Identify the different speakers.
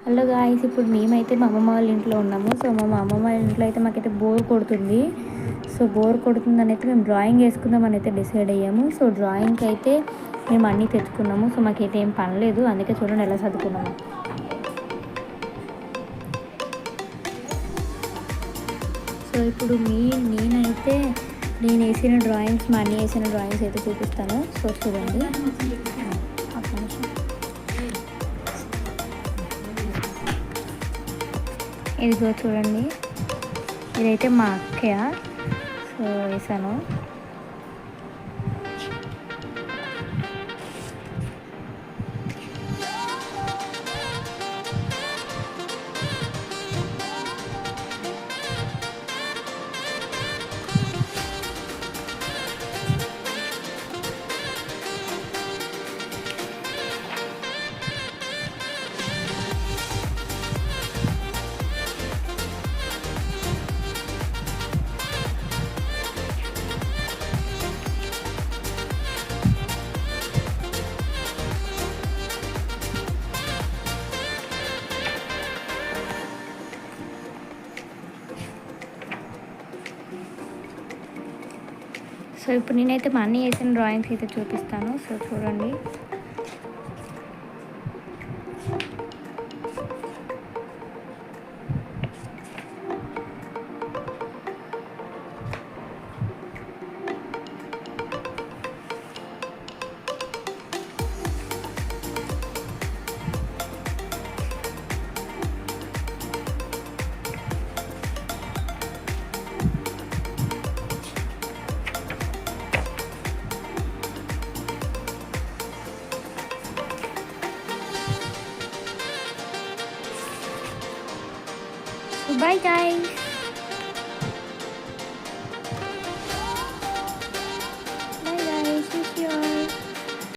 Speaker 1: Hello guys, ఇప్పుడు మేమైతే మా అమ్మమ్మ వాళ్ళ ఇంట్లో ఉన్నాము. సో మా అమ్మమ్మ వాళ్ళ ఇంట్లో అయితే మాకైతే బోర్ కొడుతుంది. సో బోర్ కొడుతుందని అయితే మేము డ్రాయింగ్ వేసుకుందామని అయితే డిసైడ్ అయ్యాము. సో డ్రాయింగ్కి అయితే మేము అన్నీ తెచ్చుకున్నాము. సో మాకైతే ఏం పని లేదు, అందుకే చూడండి ఎలా చదువుకున్నాము. సో ఇప్పుడు నేనైతే నేను వేసిన డ్రాయింగ్స్, మా అన్నీ వేసిన డ్రాయింగ్స్ అయితే చూపిస్తాను. సో చూడండి, ఒక నిమిషం. ఇదిగో చూడండి, ఇదైతే మా అక్కయ్య. సో వేసాను. సో ఇప్పుడు నేనైతే మా అన్నీ వేసిన డ్రాయింగ్స్ అయితే చూపిస్తాను. సో చూడండి, bye guys.